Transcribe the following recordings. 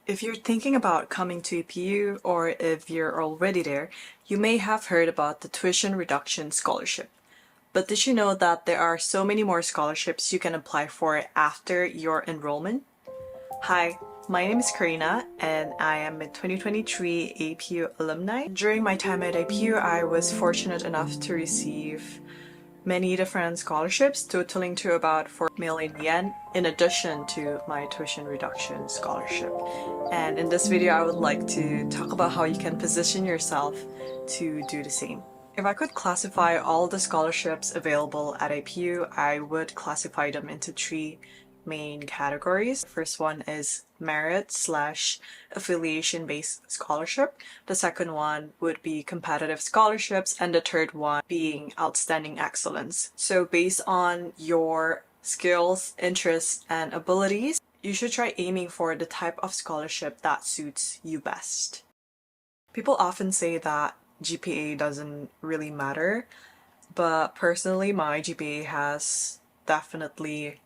If you're thinking about coming to APU or if you're already there, you may have heard about the tuition reduction scholarship. But did you know that there are so many more scholarships you can apply for after your enrollment? Hi, my name is Karina and I am a 2023 APU alumni. During my time at APU, I was fortunate enough to receive many different scholarships totaling to about 4 million yen in addition to my tuition reduction scholarship. And in this video, I would like to talk about how you can position yourself to do the same. If I could classify all the scholarships available at APU, I would classify them into three main categories. The first one is merit slash affiliation-based scholarship. The second one would be competitive scholarships, and the third one being outstanding excellence. So based on your skills, interests, and abilities, you should try aiming for the type of scholarship that suits you best. People often say that GPA doesn't really matter, but personally, my GPA has definitely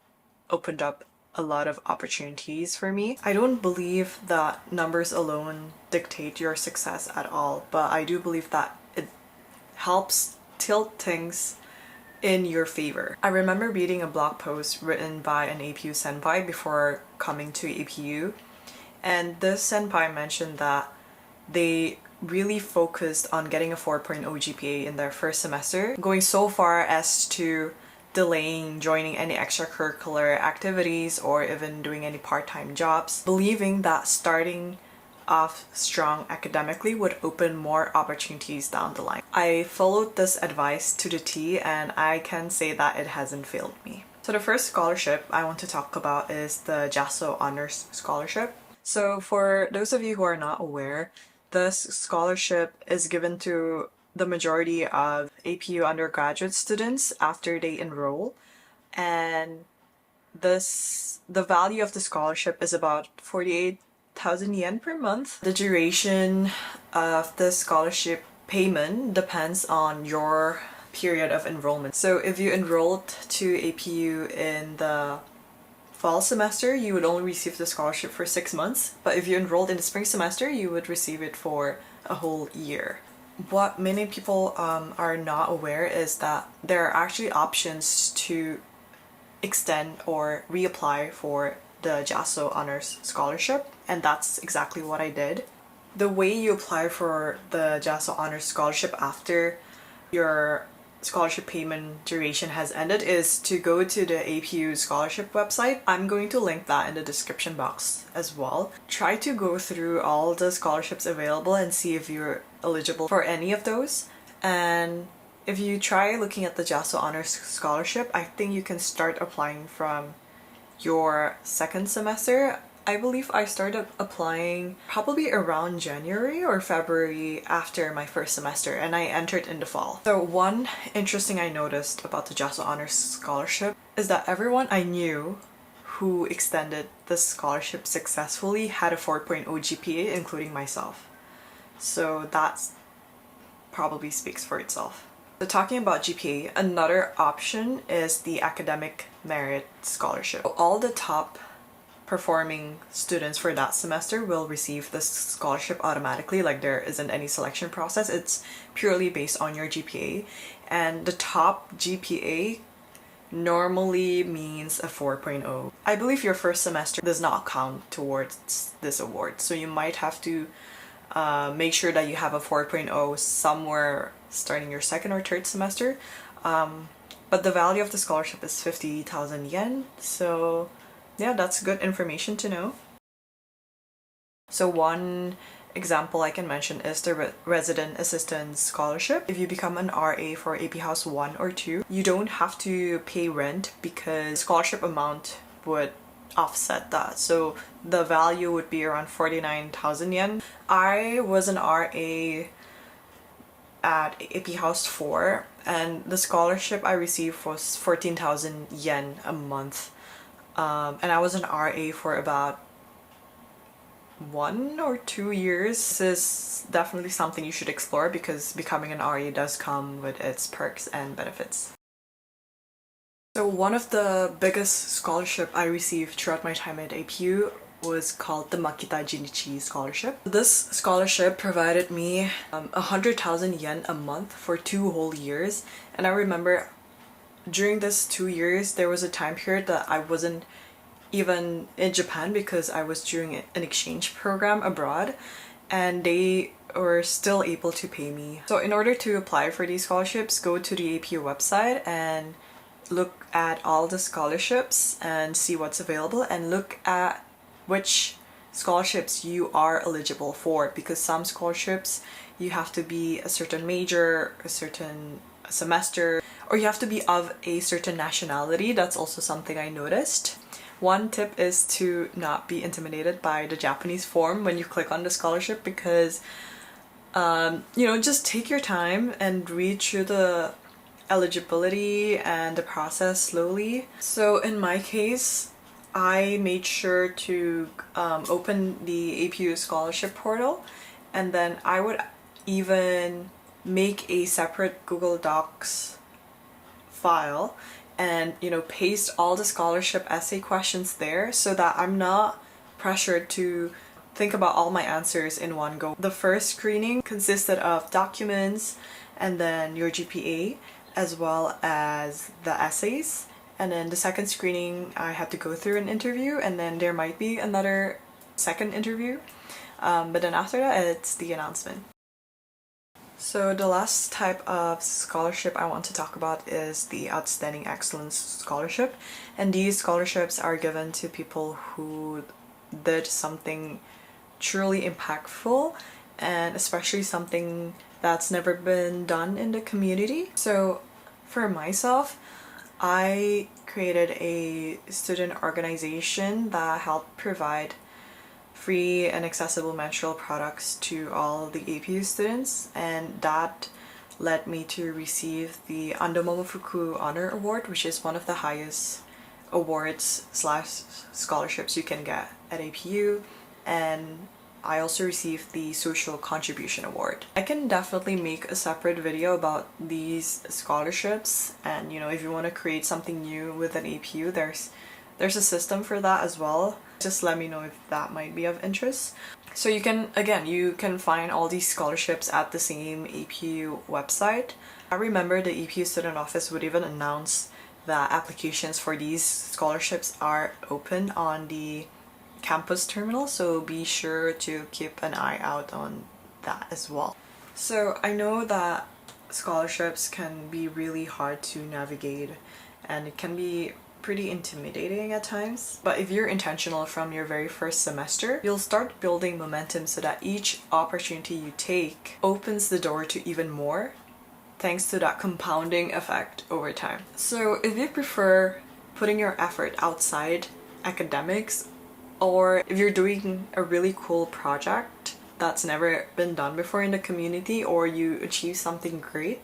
opened up a lot of opportunities for me. I don't believe that numbers alone dictate your success at all, but I do believe that it helps tilt things in your favor. I remember reading a blog post written by an APU senpai before coming to APU, and this senpai mentioned that they really focused on getting a 4.0 GPA in their first semester, going so far as to delaying joining any extracurricular activities or even doing any part-time jobs, believing that starting off strong academically would open more opportunities down the line. I followed this advice to the T and I can say that it hasn't failed me. So the first scholarship I want to talk about is the JASO Honors Scholarship. So for those of you who are not aware, this scholarship is given to the majority of APU undergraduate students after they enroll, and the value of the scholarship is about 48,000 yen per month. The duration of the scholarship payment depends on your period of enrollment. So if you enrolled to APU in the fall semester, you would only receive the scholarship for 6 months, but if you enrolled in the spring semester, you would receive it for a whole year. What many people are not aware is that there are actually options to extend or reapply for the JASO Honors Scholarship, and that's exactly what I did. The way you apply for the JASO Honors Scholarship after your scholarship payment duration has ended is to go to the APU scholarship website. I'm going to link that in the description box as well. Try to go through all the scholarships available and see if you're eligible for any of those. And if you try looking at the JASO Honors Scholarship, I think you can start applying from your second semester. I believe I started applying probably around January or February after my first semester, and I entered in the fall. So one interesting I noticed about the JASO Honors Scholarship is that everyone I knew who extended the scholarship successfully had a 4.0 GPA, including myself. So that probably speaks for itself. So talking about GPA, another option is the Academic Merit Scholarship. All the top performing students for that semester will receive this scholarship automatically, like there isn't any selection process. It's purely based on your GPA, and the top GPA normally means a 4.0. I believe your first semester does not count towards this award, so you might have to make sure that you have a 4.0 somewhere starting your second or third semester. But the value of the scholarship is 50,000 yen, so yeah, that's good information to know. So one example I can mention is the Resident Assistant Scholarship. If you become an RA for AP House 1 or 2, you don't have to pay rent because scholarship amount would offset that. So the value would be around 49,000 yen. I was an RA at AP House 4 and the scholarship I received was 14,000 yen a month. And I was an RA for about 1 or 2 years. This is definitely something you should explore because becoming an RA does come with its perks and benefits. So one of the biggest scholarship I received throughout my time at APU was called the Makita Jinichi Scholarship. This scholarship provided me 100,000 yen a month for 2 whole years, and I remember during this 2 years there was a time period that I wasn't even in Japan because I was doing an exchange program abroad, and they were still able to pay me. So in order to apply for these scholarships, go to the APU website and look at all the scholarships and see what's available, and look at which scholarships you are eligible for, because some scholarships you have to be a certain major, a certain semester, or you have to be of a certain nationality. That's also something I noticed. One tip is to not be intimidated by the Japanese form when you click on the scholarship, because just take your time and read through the eligibility and the process slowly. So in my case, I made sure to open the APU scholarship portal, and then I would even make a separate Google Docs file and paste all the scholarship essay questions there, so that I'm not pressured to think about all my answers in one go. The first screening consisted of documents and then your GPA as well as the essays, and then the second screening I had to go through an interview, and then there might be another second interview, but then after that it's the announcement. So the last type of scholarship I want to talk about is the Outstanding Excellence Scholarship, and these scholarships are given to people who did something truly impactful, and especially something that's never been done in the community. So for myself, I created a student organization that helped provide free and accessible menstrual products to all the APU students, and that led me to receive the Ando Momofuku Honor Award, which is one of the highest awards / scholarships you can get at APU, and I also received the Social Contribution Award. I can definitely make a separate video about these scholarships, and if you want to create something new with an APU, there's a system for that as well. Just let me know if that might be of interest. So you can find all these scholarships at the same APU website. I remember the APU student office would even announce that applications for these scholarships are open on the campus terminal, so be sure to keep an eye out on that as well. So I know that scholarships can be really hard to navigate, and it can be pretty intimidating at times, but if you're intentional from your very first semester, you'll start building momentum so that each opportunity you take opens the door to even more, thanks to that compounding effect over time. So if you prefer putting your effort outside academics, or if you're doing a really cool project that's never been done before in the community, or you achieve something great,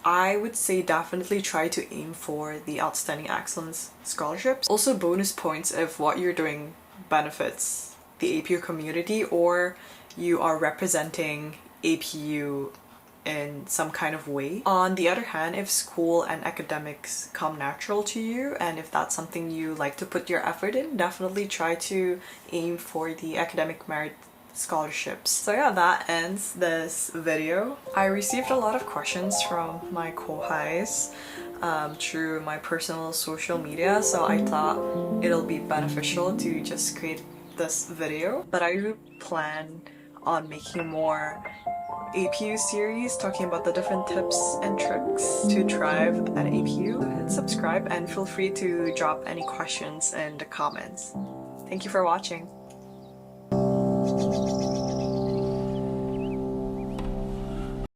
I would say definitely try to aim for the Outstanding Excellence Scholarships. Also bonus points if what you're doing benefits the APU community, or you are representing APU in some kind of way. On the other hand, if school and academics come natural to you, and if that's something you like to put your effort in, definitely try to aim for the academic merit scholarships. So yeah, that ends this video. I received a lot of questions from my kohais through my personal social media, so I thought it'll be beneficial to just create this video. But I do plan on making more APU series talking about the different tips and tricks to thrive at APU. Hit subscribe and feel free to drop any questions in the comments. Thank you for watching.